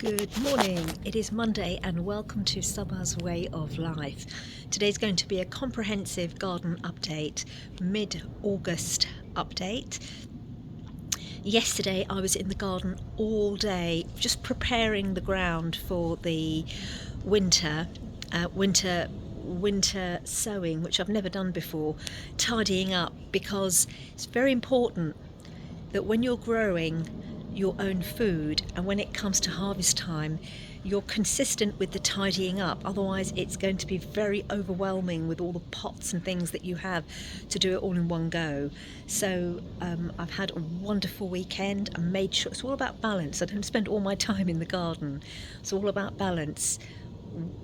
Good morning, it is Monday and welcome to Sabah's Way of Life. Today's going to be a comprehensive garden update, mid-August update. Yesterday I was in the garden all day just preparing the ground for the winter sowing, which I've never done before, tidying up, because it's very important that when you're growing your own food and when it comes to harvest time, you're consistent with the tidying up. Otherwise it's going to be very overwhelming with all the pots and things that you have to do it all in one go. So I've had a wonderful weekend. I made sure it's all about balance. I don't spend all my time in the garden. It's all about balance.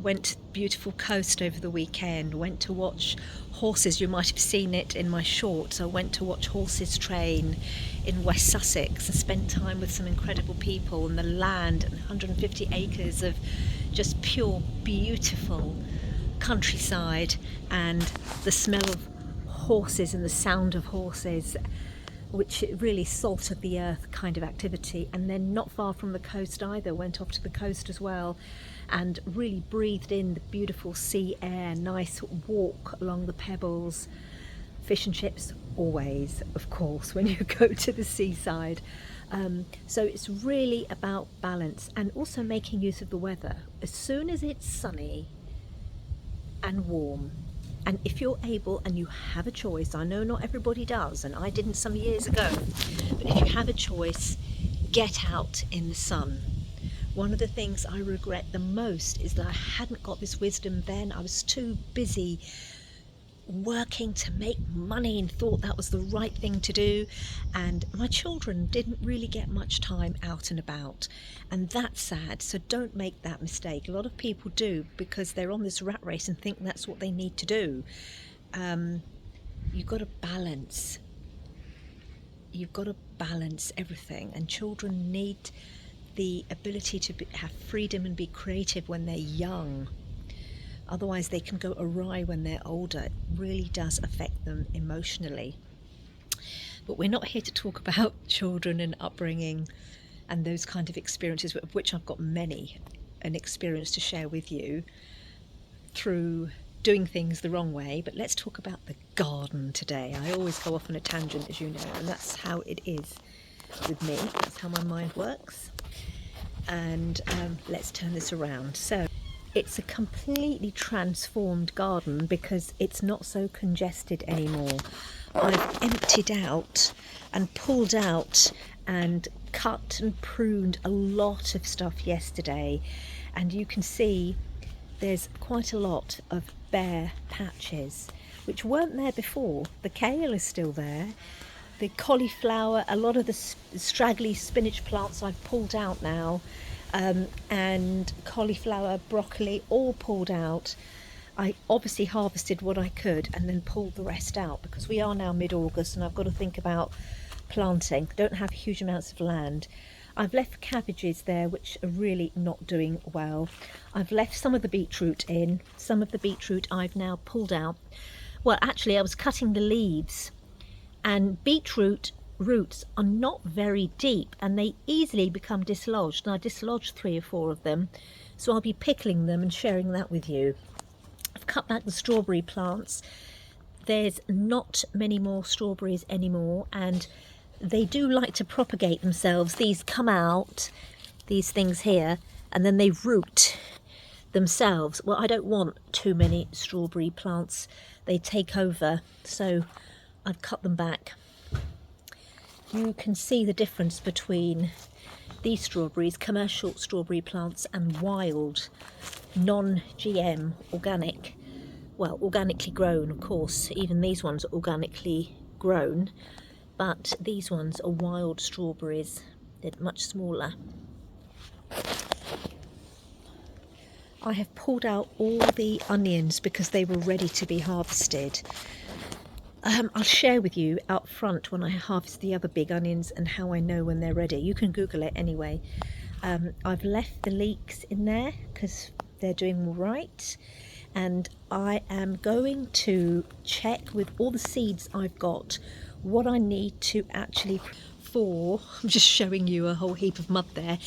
Went to the beautiful coast over the weekend, went to watch horses. You might have seen it in my shorts. I went to watch horses train in West Sussex and spent time with some incredible people, and the land and 150 acres of just pure beautiful countryside, and the smell of horses and the sound of horses, which really salt of the earth kind of activity. And then not far from the coast either, went off to the coast as well and really breathed in the beautiful sea air, nice walk along the pebbles, fish and chips always, of course, when you go to the seaside. So it's really about balance and also making use of the weather. As soon as it's sunny and warm, and if you're able and you have a choice, I know not everybody does, and I didn't some years ago, but if you have a choice, get out in the sun. One of the things I regret the most is that I hadn't got this wisdom then. I was too busy working to make money and thought that was the right thing to do, and my children didn't really get much time out and about, and that's sad. So don't make that mistake. A lot of people do, because they're on this rat race and think that's what they need to do. You've got to balance everything, and children need the ability to have freedom and be creative when they're young. Otherwise they can go awry when they're older. It really does affect them emotionally. But we're not here to talk about children and upbringing and those kind of experiences, of which I've got many, an experience to share with you through doing things the wrong way. But let's talk about the garden today. I always go off on a tangent, as you know, and that's how it is with me. That's how my mind works. And let's turn this around. So it's a completely transformed garden because it's not so congested anymore. I've emptied out and pulled out and cut and pruned a lot of stuff yesterday, and you can see there's quite a lot of bare patches which weren't there before. The kale is still there, the cauliflower, a lot of the straggly spinach plants I've pulled out now, and cauliflower, broccoli, all pulled out. I obviously harvested what I could and then pulled the rest out, because we are now mid-August and I've got to think about planting. I don't have huge amounts of land. I've left cabbages there which are really not doing well. I've left some of the beetroot in. Some of the beetroot I've now pulled out. Well, actually I was cutting the leaves, and beetroot roots are not very deep and they easily become dislodged, and I dislodged 3 or 4 of them, so I'll be pickling them and sharing that with you. I've cut back the strawberry plants. There's not many more strawberries anymore, and they do like to propagate themselves. These come out, these things here, and then they root themselves. Well, I don't want too many strawberry plants, they take over, so I've cut them back. You can see the difference between these strawberries, commercial strawberry plants, and wild, non-GM, organic, well, organically grown, of course. Even these ones are organically grown, but these ones are wild strawberries. They're much smaller. I have pulled out all the onions because they were ready to be harvested. I'll share with you out front when I harvest the other big onions and how I know when they're ready. You can Google it anyway. I've left the leeks in there because they're doing all right, and I am going to check with all the seeds I've got what I need to actually for. I'm just showing you a whole heap of mud there.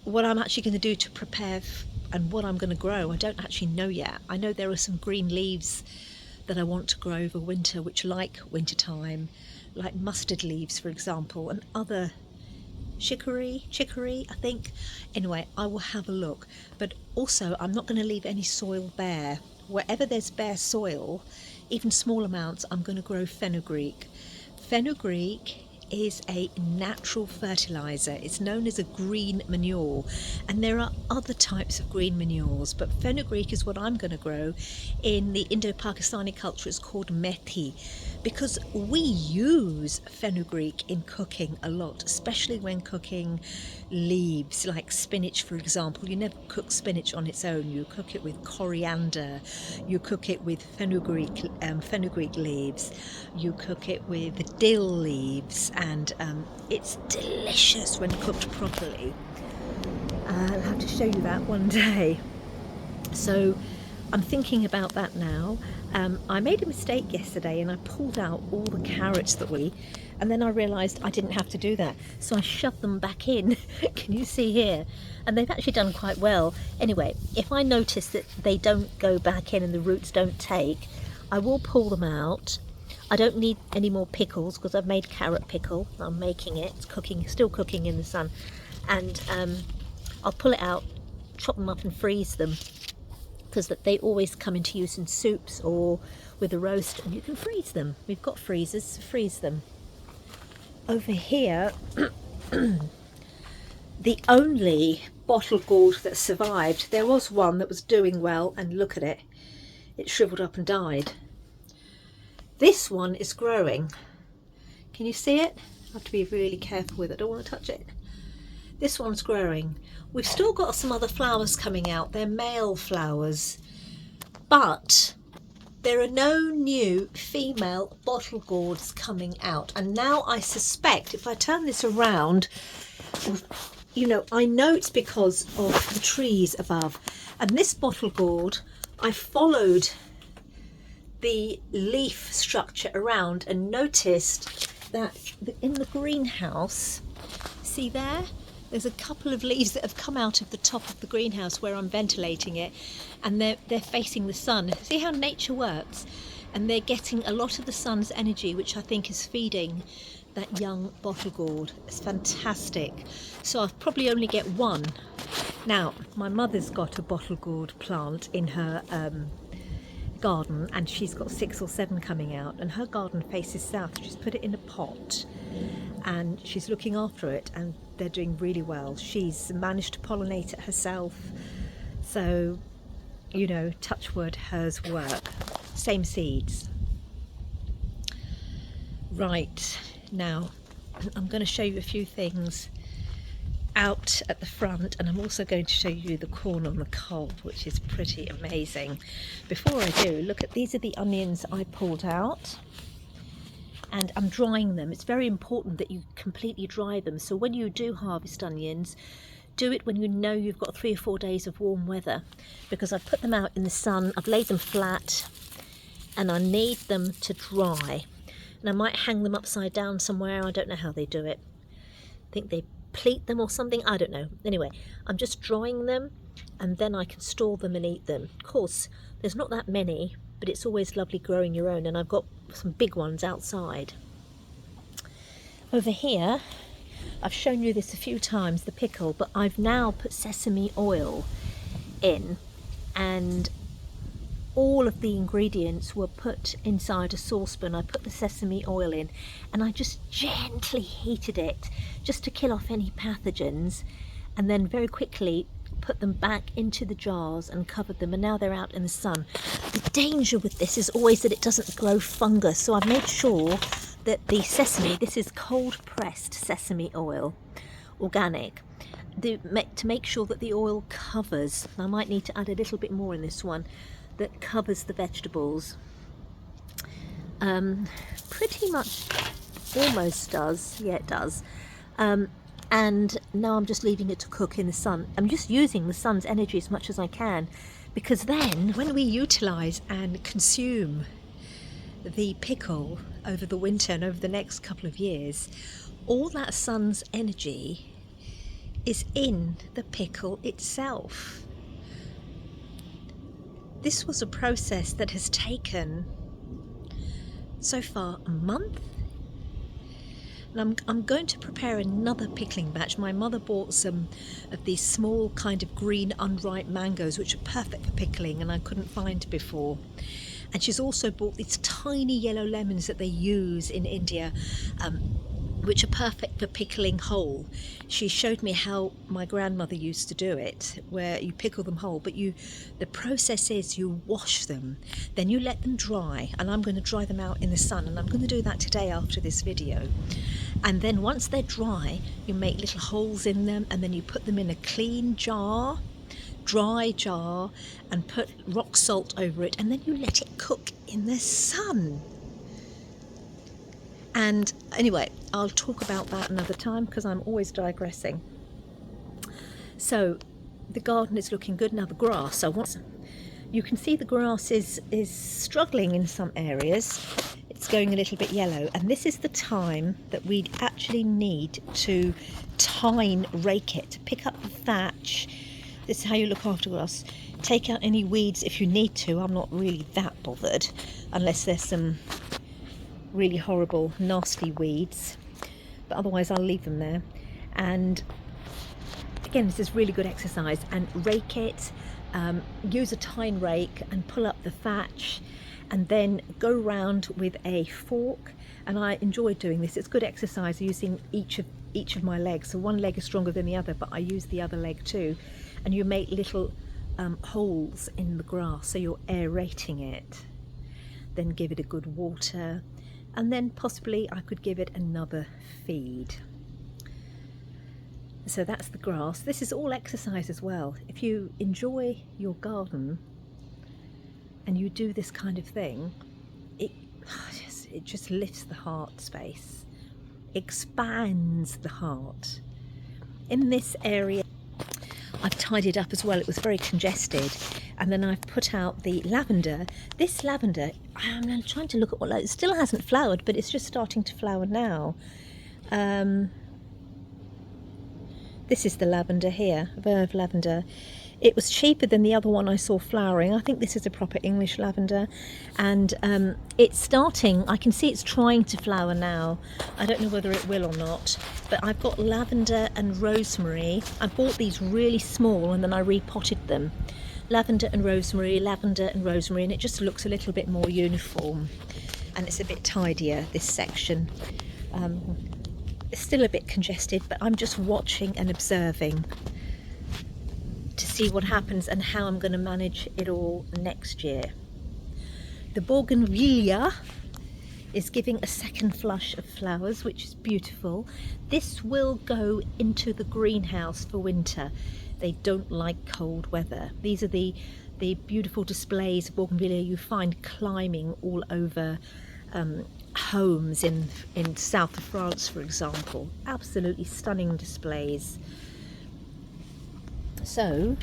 what I'm actually going to do to prepare and what I'm going to grow, I don't actually know yet. I know there are some green leaves that I want to grow over winter, which like wintertime, like mustard leaves, for example, and other chicory, I think. Anyway, I will have a look. But also, I'm not going to leave any soil bare. Wherever there's bare soil, even small amounts, I'm going to grow fenugreek. Fenugreek is a natural fertilizer. It's known as a green manure, and there are other types of green manures, but fenugreek is what I'm going to grow. In the Indo-Pakistani culture, it's called methi, because we use fenugreek in cooking a lot, especially when cooking leaves like spinach, for example. You never cook spinach on its own. You cook it with coriander, you cook it with fenugreek leaves, you cook it with dill leaves, and it's delicious when cooked properly. I'll have to show you that one day. So I'm thinking about that now. I made a mistake yesterday and I pulled out all the carrots and then I realised I didn't have to do that, so I shoved them back in. Can you see here? And they've actually done quite well. Anyway, if I notice that they don't go back in and the roots don't take, I will pull them out. I don't need any more pickles because I've made carrot pickle. I'm making it. It's cooking, still cooking in the sun. And I'll pull it out, chop them up and freeze them, because they always come into use in soups or with a roast, and you can freeze them. We've got freezers to freeze them. Over here, the only bottle gourd that survived, there was one that was doing well, and look at it. It shriveled up and died. This one is growing. Can you see it? I have to be really careful with it. I don't want to touch it. This one's growing. We've still got some other flowers coming out. They're male flowers, but there are no new female bottle gourds coming out. And now I suspect, if I turn this around, I know it's because of the trees above. And this bottle gourd, I followed the leaf structure around and noticed that in the greenhouse, see there? There's a couple of leaves that have come out of the top of the greenhouse where I'm ventilating it, and they're facing the sun. See how nature works? And they're getting a lot of the sun's energy, which I think is feeding that young bottle gourd. It's fantastic. So I'll probably only get one. Now, my mother's got a bottle gourd plant in her garden, and she's got 6 or 7 coming out, and her garden faces south. She's put it in a pot and she's looking after it, and they're doing really well. She's managed to pollinate it herself, so touch wood, hers work. Same seeds. Right, now I'm going to show you a few things out at the front, and I'm also going to show you the corn on the cob, which is pretty amazing. Before I do, look at these are the onions I pulled out, and I'm drying them. It's very important that you completely dry them, so when you do harvest onions, do it when you know you've got 3 or 4 days of warm weather, because I've put them out in the sun, I've laid them flat, and I need them to dry. And I might hang them upside down somewhere. I don't know how they do it. I think they pleat them or something, I don't know. Anyway, I'm just drying them, and then I can store them and eat them. Of course, there's not that many, but it's always lovely growing your own, and I've got some big ones outside. Over here, I've shown you this a few times, the pickle, but I've now put sesame oil in, and all of the ingredients were put inside a saucepan. I put the sesame oil in, and I just gently heated it just to kill off any pathogens, and then very quickly put them back into the jars and covered them, and now they're out in the sun. The danger with this is always that it doesn't grow fungus, so I've made sure that the sesame, this is cold pressed sesame oil, organic, to make sure that the oil covers. I might need to add a little bit more in this one, that covers the vegetables. Pretty much almost does, yeah it does. And now I'm just leaving it to cook in the sun. I'm just using the sun's energy as much as I can, because then when we utilise and consume the pickle over the winter and over the next couple of years, all that sun's energy is in the pickle itself. This was a process that has taken so far a month. And I'm going to prepare another pickling batch. My mother bought some of these small kind of green unripe mangoes which are perfect for pickling and I couldn't find before. And she's also bought these tiny yellow lemons that they use in India, which are perfect for pickling whole. She showed me how my grandmother used to do it, where you pickle them whole, but the process is you wash them, then you let them dry, and I'm going to dry them out in the sun, and I'm going to do that today after this video. And then once they're dry, you make little holes in them, and then you put them in a clean jar, dry jar, and put rock salt over it, and then you let it cook in the sun. And anyway, I'll talk about that another time because I'm always digressing. So the garden is looking good. Now the grass, you can see the grass is struggling in some areas. It's going a little bit yellow, and this is the time that we actually need to rake it, pick up the thatch. This is how you look after grass. Take out any weeds if you need to. I'm not really that bothered unless there's some really horrible nasty weeds, but otherwise I'll leave them there. And again, this is really good exercise. And rake it, use a tine rake and pull up the thatch, and then go round with a fork. And I enjoy doing this. It's good exercise using each of my legs. So one leg is stronger than the other, but I use the other leg too. And you make little holes in the grass, so you're aerating it. Then give it a good water. And then possibly I could give it another feed. So that's the grass. This is all exercise as well. If you enjoy your garden and you do this kind of thing, it just lifts the heart space, expands the heart. In this area, I've tidied up as well. It was very congested. And then I've put out the lavender. This lavender, I'm trying to look at it still hasn't flowered, but it's just starting to flower now. This is the lavender here, Verve lavender. It was cheaper than the other one I saw flowering. I think this is a proper English lavender. And it's starting, I can see it's trying to flower now. I don't know whether it will or not. But I've got lavender and rosemary. I bought these really small and then I repotted them. Lavender and rosemary, and it just looks a little bit more uniform. And it's a bit tidier, this section. It's still a bit congested, but I'm just watching and observing to see what happens and how I'm going to manage it all next year. The bougainvillea is giving a second flush of flowers, which is beautiful. This will go into the greenhouse for winter. They don't like cold weather. These are the beautiful displays of bougainvillea you find climbing all over homes in south of France, for example. Absolutely stunning displays. So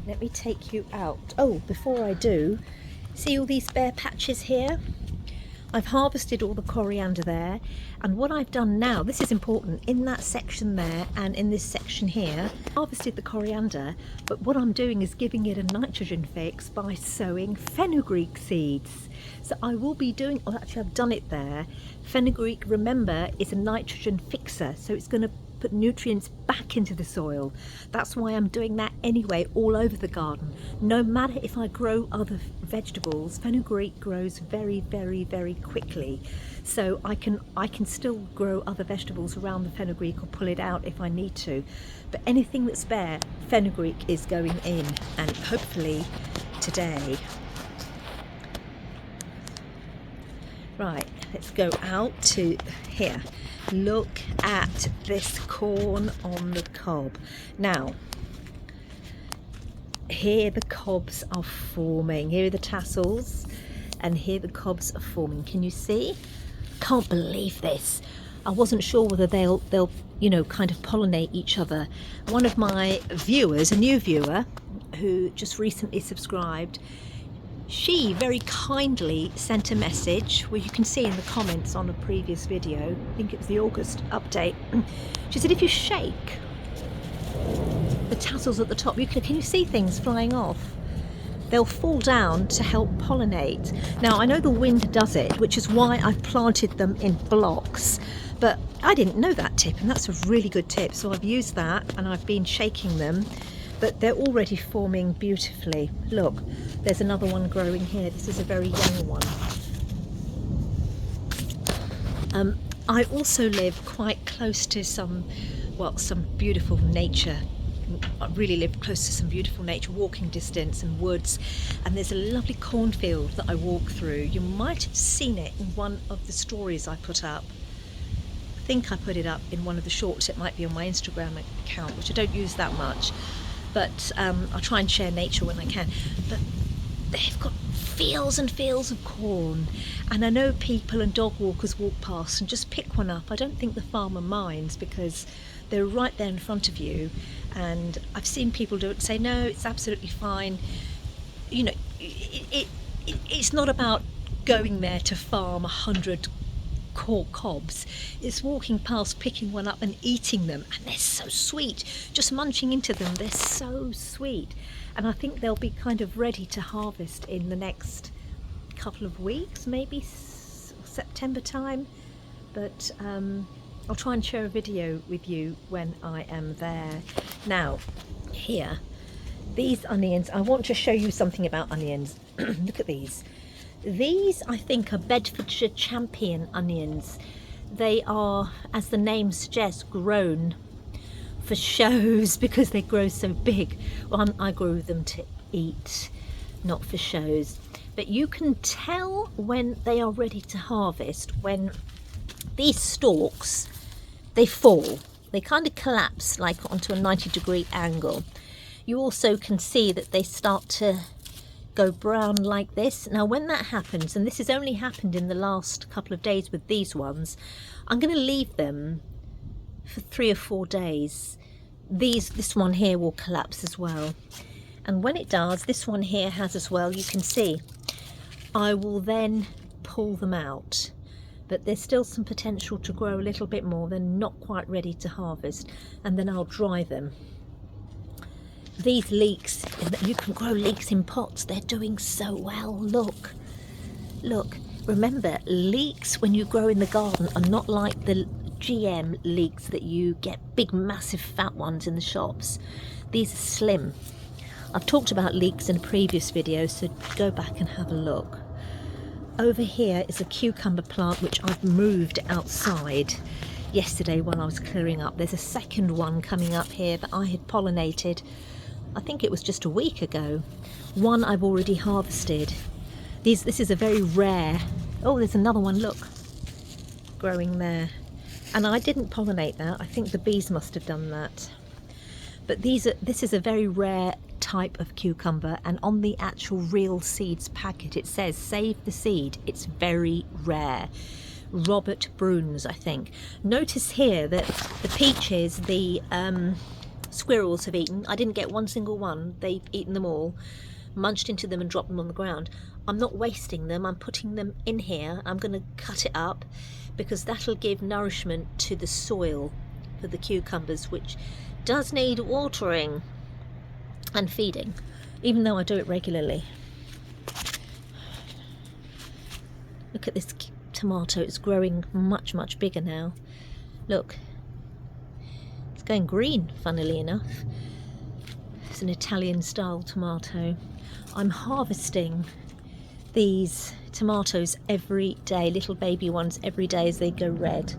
let me take you out. Oh, before I do, see all these bare patches here? I've harvested all the coriander there, and what I've done now, this is important, in that section there and in this section here, harvested the coriander, but what I'm doing is giving it a nitrogen fix by sowing fenugreek seeds. So I will be doing, oh actually I've done it there. Fenugreek, remember, is a nitrogen fixer, so it's going to put nutrients back into the soil. That's why I'm doing that anyway all over the garden. No matter if I grow other vegetables, fenugreek grows very, very, very quickly. So I can still grow other vegetables around the fenugreek or pull it out if I need to. But anything that's bare, fenugreek is going in, and hopefully today. Right, let's go out to here. Look at this corn on the cob. Now, here the cobs are forming. Here are the tassels, and here the cobs are forming. Can you see? Can't believe this. I wasn't sure whether they'll kind of pollinate each other. One of my viewers, a new viewer, who just recently subscribed, She very kindly sent a message, where you can see in the comments on a previous video, I think it was the August update. She said if you shake the tassels at the top, can you see things flying off? They'll fall down to help pollinate. Now I know the wind does it, which is why I've planted them in blocks, but I didn't know that tip, and that's a really good tip. So I've used that and I've been shaking them, but they're already forming beautifully. Look, there's another one growing here. This is a very young one. I also live quite close to some beautiful nature. I really live close to some beautiful nature, walking distance and woods, and there's a lovely cornfield that I walk through. You might have seen it in one of the stories I put up. I think I put it up in one of the shorts. It might be on my Instagram account, which I don't use that much, but I try and share nature when I can. But they've got fields and fields of corn, and I know people and dog walkers walk past and just pick one up. I don't think the farmer minds, because they're right there in front of you, and I've seen people do it and say no, it's absolutely fine. You know, it's not about going there to farm 100 cobs. It's walking past, picking one up and eating them, and they're so sweet. Just munching into them, they're so sweet. And I think they'll be kind of ready to harvest in the next couple of weeks, maybe September time. But I'll try and share a video with you when I am there. Now, here, these onions, I want to show you something about onions. Look at these. These, I think, are Bedfordshire Champion onions. They are, as the name suggests, grown for shows because they grow so big. Well, I grow them to eat, not for shows. But you can tell when they are ready to harvest when these stalks, they fall. They kind of collapse like onto a 90-degree angle. You also can see that they start to go brown like this. Now when that happens, and this has only happened in the last couple of days with these ones, I'm going to leave them for 3 or 4 days. This one here will collapse as well, and when it does, this one here has as well. You can see I will then pull them out, but there's still some potential to grow a little bit more. They're not quite ready to harvest, and then I'll dry them. These leeks, you can grow leeks in pots. They're doing so well. Look, remember, leeks when you grow in the garden are not like the GM leeks that you get, big massive fat ones in the shops. These are slim. I've talked about leeks in a previous video, so go back and have a look. Over here is a cucumber plant which I've moved outside yesterday while I was clearing up. There's a second one coming up here that I had pollinated, I think it was just a week ago. One I've already harvested. This is a very rare, oh, there's another one, look, growing there. And I didn't pollinate that. I think the bees must have done that. But this is a very rare type of cucumber, and on the actual real seeds packet it says save the seed. It's very rare. Robert Bruns, I think. Notice here that the peaches, the squirrels have eaten. I didn't get one single one. They've eaten them all, munched into them and dropped them on the ground. I'm not wasting them. I'm putting them in here. I'm going to cut it up because that'll give nourishment to the soil for the cucumbers, which does need watering and feeding, even though I do it regularly. Look at this tomato. It's growing much, much bigger now. Look, it's going green, funnily enough. It's an Italian style tomato. I'm harvesting these tomatoes every day, little baby ones every day as they go red.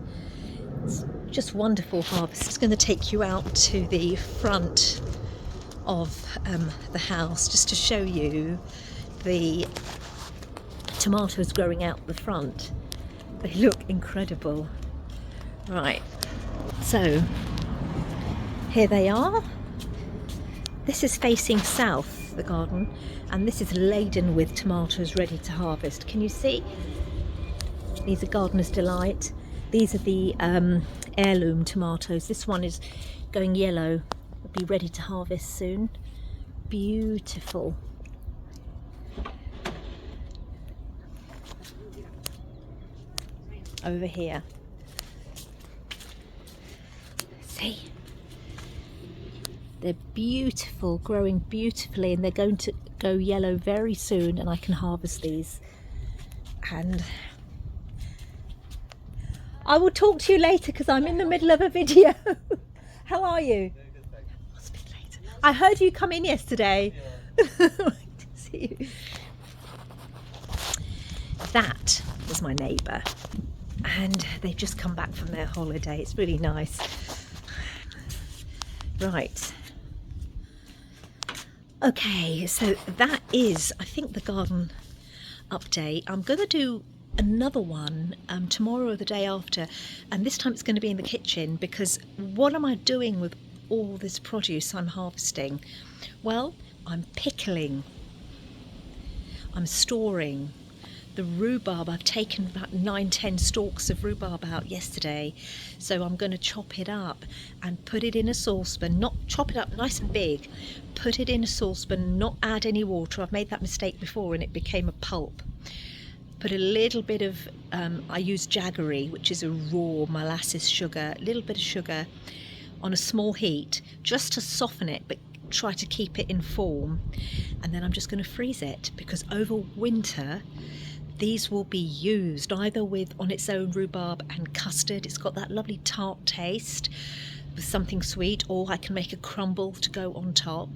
It's just wonderful harvest. It's going to take you out to the front of the house just to show you the tomatoes growing out the front. They look incredible. Right, so here they are. This is facing south, the garden, and this is laden with tomatoes ready to harvest. Can you see? These are Gardener's Delight. These are the heirloom tomatoes. This one is going yellow. Will be ready to harvest soon. Beautiful. over here. See? They're beautiful, growing beautifully, and they're going to go yellow very soon, and I can harvest these. And I will talk to you later because I'm in the middle of a video. How are you? I'll speak later. I heard you come in yesterday. Yeah. To see you. That was my neighbour, and they've just come back from their holiday. It's really nice. Right. Okay, so that is, I think, the garden update. I'm going to do another one tomorrow or the day after, and this time it's going to be in the kitchen, because what am I doing with all this produce I'm harvesting? Well, I'm pickling, I'm storing. The rhubarb, I've taken about 9-10 stalks of rhubarb out yesterday, so I'm going to chop it up and put it in a saucepan. Not chop it up nice and big, put it in a saucepan, not add any water. I've made that mistake before and it became a pulp. Put a little bit of I use jaggery, which is a raw molasses sugar, a little bit of sugar on a small heat just to soften it, but try to keep it in form. And then I'm just going to freeze it, because over winter these will be used either with on its own rhubarb and custard. It's got that lovely tart taste with something sweet, or I can make a crumble to go on top,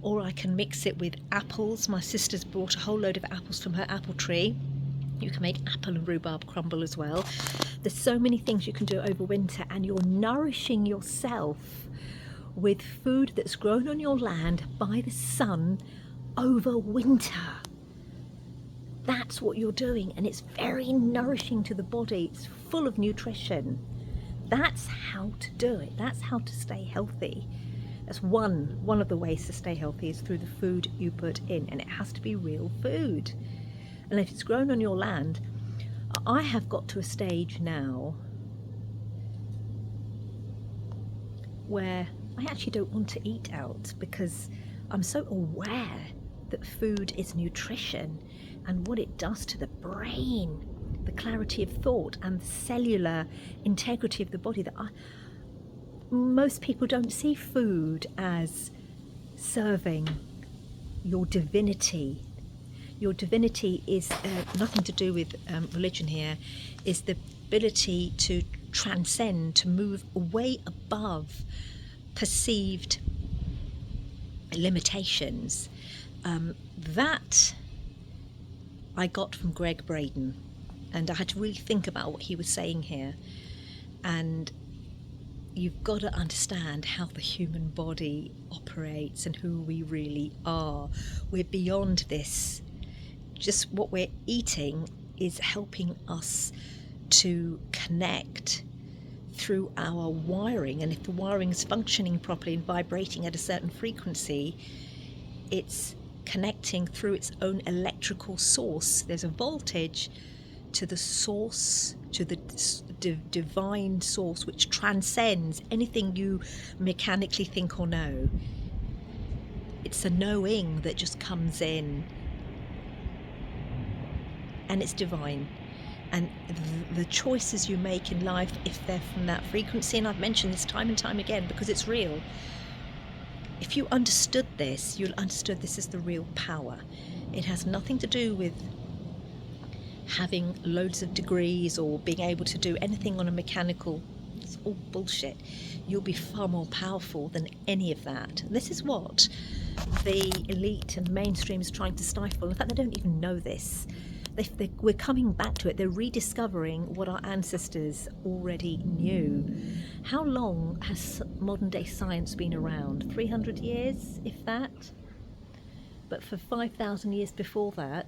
or I can mix it with apples. My sister's brought a whole load of apples from her apple tree. You can make apple and rhubarb crumble as well. There's so many things you can do over winter, and you're nourishing yourself with food that's grown on your land by the sun over winter. That's what you're doing, and it's very nourishing to the body. It's full of nutrition. That's how to do it. That's how to stay healthy. That's one of the ways to stay healthy, is through the food you put in, and it has to be real food. And if it's grown on your land, I have got to a stage now where I actually don't want to eat out, because I'm so aware that food is nutrition and what it does to the brain, the clarity of thought and the cellular integrity of the body, that most people don't see food as serving your divinity. Your divinity is nothing to do with religion here, is the ability to transcend, to move way above perceived limitations. That I got from Greg Braden, and I had to really think about what he was saying here. And you've got to understand how the human body operates and who we really are. We're beyond this. Just what we're eating is helping us to connect through our wiring, and if the wiring is functioning properly and vibrating at a certain frequency, it's connecting through its own electrical source. There's a voltage to the source, to the divine source, which transcends anything you mechanically think or know. It's a knowing that just comes in, and it's divine. And the choices you make in life, if they're from that frequency, and I've mentioned this time and time again because it's real, if you understood this, you'll understood this is the real power. It has nothing to do with having loads of degrees or being able to do anything on a mechanical. It's all bullshit. You'll be far more powerful than any of that. And this is what the elite and mainstream is trying to stifle. In fact, they don't even know this. We're coming back to it. They're rediscovering what our ancestors already knew. How long has modern day science been around? 300 years, if that? But for 5,000 years before that,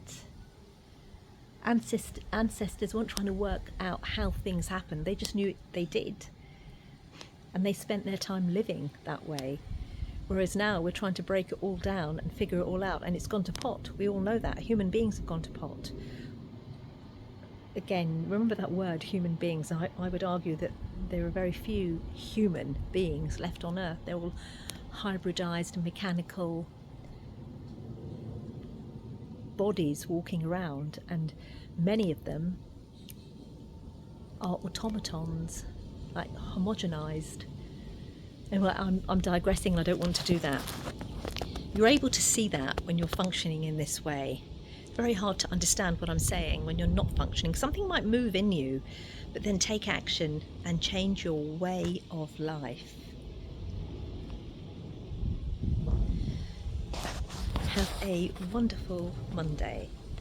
ancestors weren't trying to work out how things happened. They just knew they did. And they spent their time living that way. Whereas now we're trying to break it all down and figure it all out, and it's gone to pot. We all know that. Human beings have gone to pot. Again, remember that word, human beings. I would argue that there are very few human beings left on Earth. They're all hybridized, mechanical bodies walking around, and many of them are automatons, like homogenized. Anyway, I'm digressing and I don't want to do that. You're able to see that when you're functioning in this way. It's very hard to understand what I'm saying when you're not functioning. Something might move in you, but then take action and change your way of life. Have a wonderful Monday.